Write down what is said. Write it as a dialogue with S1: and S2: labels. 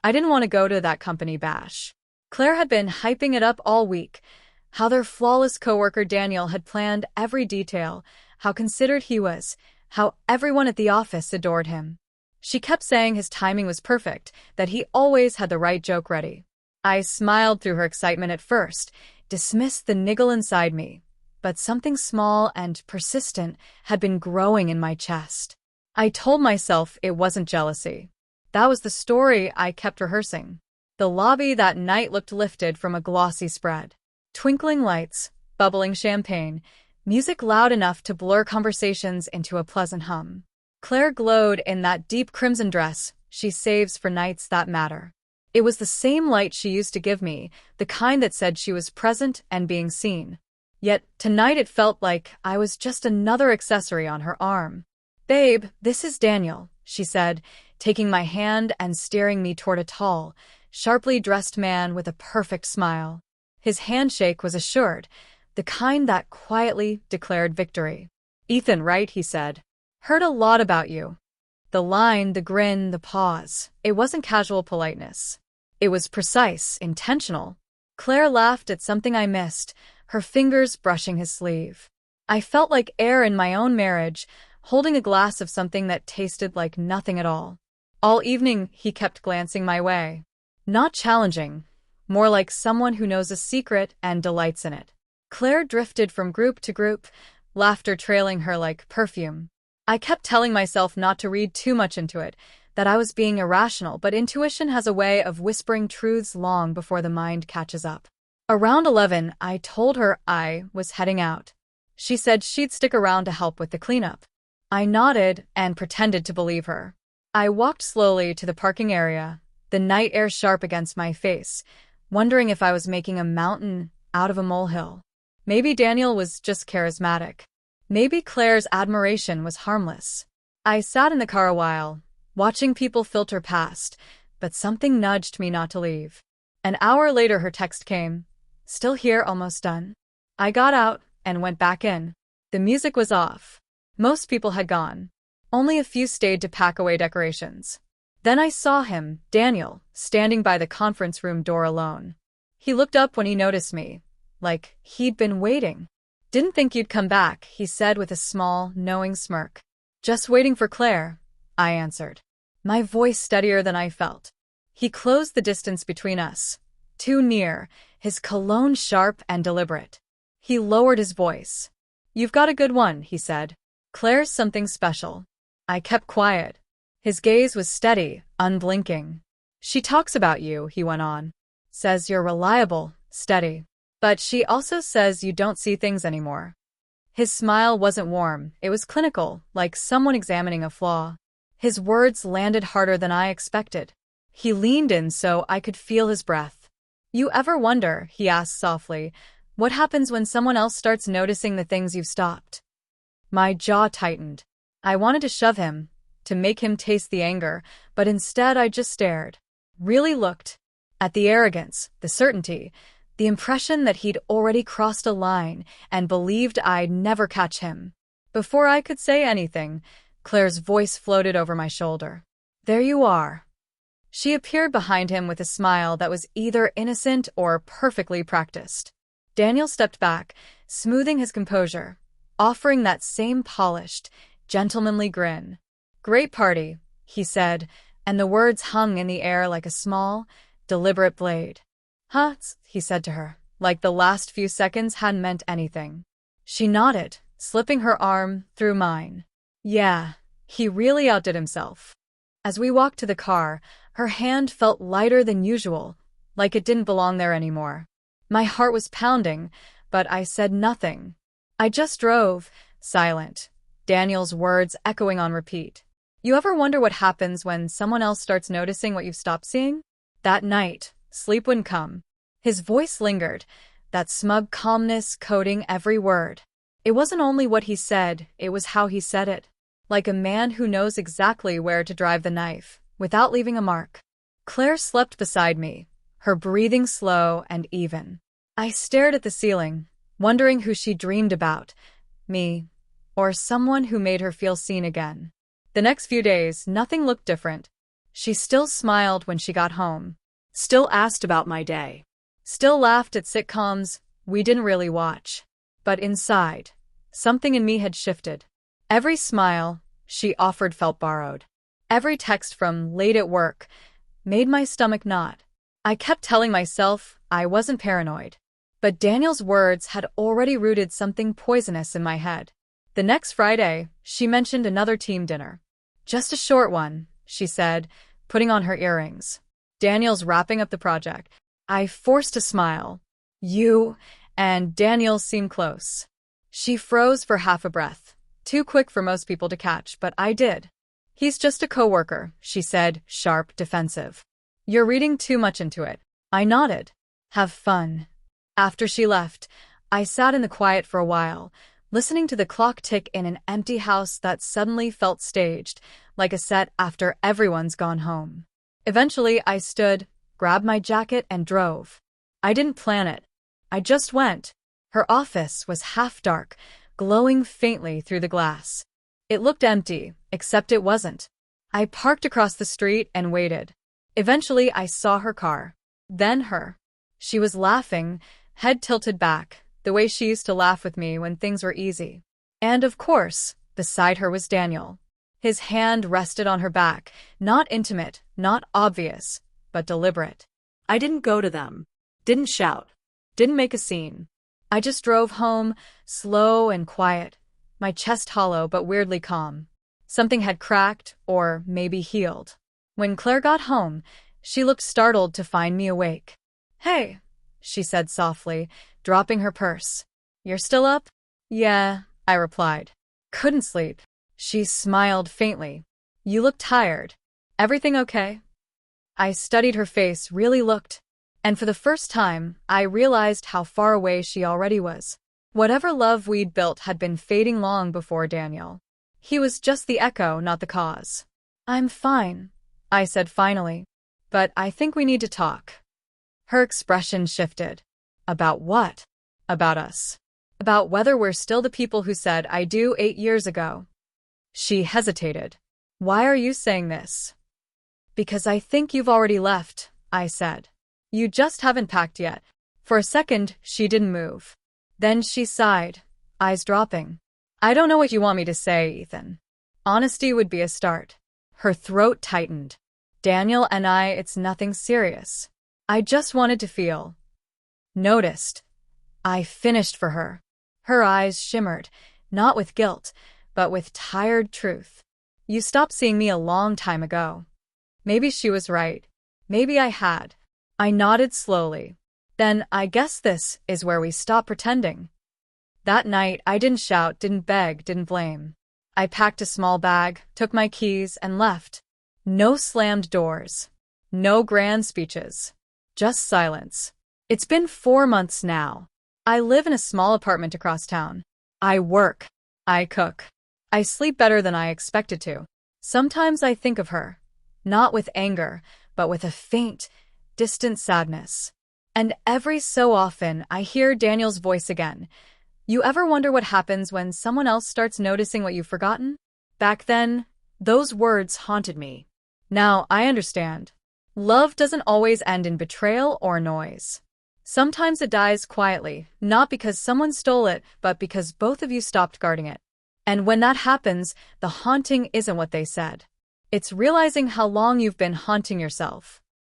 S1: I didn't want to go to that company bash. Claire had been hyping it up all week, how their flawless coworker Daniel had planned every detail, how considerate he was, how everyone at the office adored him. She kept saying his timing was perfect, that he always had the right joke ready. I smiled through her excitement at first, dismissed the niggle inside me, but something small and persistent had been growing in my chest. I told myself it wasn't jealousy. That was the story I kept rehearsing. The lobby that night looked lifted from a glossy spread. Twinkling lights, bubbling champagne, music loud enough to blur conversations into a pleasant hum. Claire glowed in that deep crimson dress she saves for nights that matter. It was the same light she used to give me, the kind that said she was present and being seen. Yet tonight it felt like I was just another accessory on her arm. "Babe, this is Daniel," she said, taking my hand and steering me toward a tall, sharply dressed man with a perfect smile. His handshake was assured, the kind that quietly declared victory. "Ethan, right?" he said. "Heard a lot about you." The line, the grin, the pause. It wasn't casual politeness. It was precise, intentional. Claire laughed at something I missed, her fingers brushing his sleeve. I felt like air in my own marriage, holding a glass of something that tasted like nothing at all. All evening, he kept glancing my way. Not challenging, more like someone who knows a secret and delights in it. Claire drifted from group to group, laughter trailing her like perfume. I kept telling myself not to read too much into it, that I was being irrational, but intuition has a way of whispering truths long before the mind catches up. Around 11, I told her I was heading out. She said she'd stick around to help with the cleanup. I nodded and pretended to believe her. I walked slowly to the parking area, the night air sharp against my face, wondering if I was making a mountain out of a molehill. Maybe Daniel was just charismatic. Maybe Claire's admiration was harmless. I sat in the car a while, watching people filter past, but something nudged me not to leave. An hour later her text came. "Still here, almost done." I got out and went back in. The music was off. Most people had gone. Only a few stayed to pack away decorations. Then I saw him, Daniel, standing by the conference room door alone. He looked up when he noticed me, like he'd been waiting. "Didn't think you'd come back," he said with a small, knowing smirk. "Just waiting for Claire," I answered, my voice steadier than I felt. He closed the distance between us. Too near, his cologne sharp and deliberate. He lowered his voice. "You've got a good one," he said. "Claire's something special." I kept quiet. His gaze was steady, unblinking. "She talks about you," he went on. "Says you're reliable, steady. But she also says you don't see things anymore." His smile wasn't warm, it was clinical, like someone examining a flaw. His words landed harder than I expected. He leaned in so I could feel his breath. "You ever wonder," he asked softly, "what happens when someone else starts noticing the things you've stopped?" My jaw tightened. I wanted to shove him, to make him taste the anger, but instead I just stared. Really looked. At the arrogance, the certainty, the impression that he'd already crossed a line and believed I'd never catch him. Before I could say anything, Claire's voice floated over my shoulder. "There you are." She appeared behind him with a smile that was either innocent or perfectly practiced. Daniel stepped back, smoothing his composure, offering that same polished, gentlemanly grin. "Great party," he said, and the words hung in the air like a small, deliberate blade. "Huh?" he said to her, like the last few seconds hadn't meant anything. She nodded, slipping her arm through mine. Yeah, he really outdid himself. As we walked to the car, her hand felt lighter than usual, like it didn't belong there anymore. My heart was pounding, but I said nothing. I just drove, silent, Daniel's words echoing on repeat. "You ever wonder what happens when someone else starts noticing what you've stopped seeing?" That night, sleep wouldn't come. His voice lingered, that smug calmness coating every word. It wasn't only what he said, it was how he said it. Like a man who knows exactly where to drive the knife, without leaving a mark. Claire slept beside me, her breathing slow and even. I stared at the ceiling, wondering who she dreamed about, me, or someone who made her feel seen again. The next few days, nothing looked different. She still smiled when she got home, still asked about my day, still laughed at sitcoms we didn't really watch. But inside, something in me had shifted. Every smile she offered felt borrowed. Every text from late at work made my stomach knot. I kept telling myself I wasn't paranoid. But Daniel's words had already rooted something poisonous in my head. The next Friday, she mentioned another team dinner. Just a short one, she said, putting on her earrings. Daniel's wrapping up the project. I forced a smile. You and Daniel seem close. She froze for half a breath. Too quick for most people to catch, but I did. He's just a coworker, she said, sharp, defensive. You're reading too much into it. I nodded. Have fun. After she left, I sat in the quiet for a while, listening to the clock tick in an empty house that suddenly felt staged, like a set after everyone's gone home. Eventually, I stood, grabbed my jacket, and drove. I didn't plan it. I just went. Her office was half dark, glowing faintly through the glass. It looked empty, except it wasn't. I parked across the street and waited. Eventually, I saw her car. Then her. She was laughing, head tilted back, the way she used to laugh with me when things were easy. And of course, beside her was Daniel. His hand rested on her back, not intimate, not obvious, but deliberate. I didn't go to them, didn't shout, didn't make a scene. I just drove home, slow and quiet, my chest hollow but weirdly calm. Something had cracked, or maybe healed. When Claire got home, she looked startled to find me awake. Hey, she said softly, dropping her purse. You're still up? Yeah, I replied. Couldn't sleep. She smiled faintly. You look tired. Everything okay? I studied her face, really looked. And for the first time, I realized how far away she already was. Whatever love we'd built had been fading long before Daniel. He was just the echo, not the cause. I'm fine, I said finally. But I think we need to talk. Her expression shifted. About what? About us. About whether we're still the people who said I do 8 years ago. She hesitated. Why are you saying this? Because I think you've already left, I said. You just haven't packed yet. For a second, she didn't move. Then she sighed, eyes dropping. I don't know what you want me to say, Ethan. Honesty would be a start. Her throat tightened. Daniel and I, it's nothing serious. I just wanted to feel noticed. I finished for her. Her eyes shimmered, not with guilt, but with tired truth. You stopped seeing me a long time ago. Maybe she was right. Maybe I had. I nodded slowly. Then I guess this is where we stop pretending. That night, I didn't shout, didn't beg, didn't blame. I packed a small bag, took my keys, and left. No slammed doors. No grand speeches. Just silence. It's been 4 months now. I live in a small apartment across town. I work. I cook. I sleep better than I expected to. Sometimes I think of her. Not with anger, but with a faint, distant sadness. And every so often, I hear Daniel's voice again. You ever wonder what happens when someone else starts noticing what you've forgotten? Back then, those words haunted me. Now, I understand. Love doesn't always end in betrayal or noise. Sometimes it dies quietly, not because someone stole it, but because both of you stopped guarding it. And when that happens, the haunting isn't what they said. It's realizing how long you've been haunting yourself.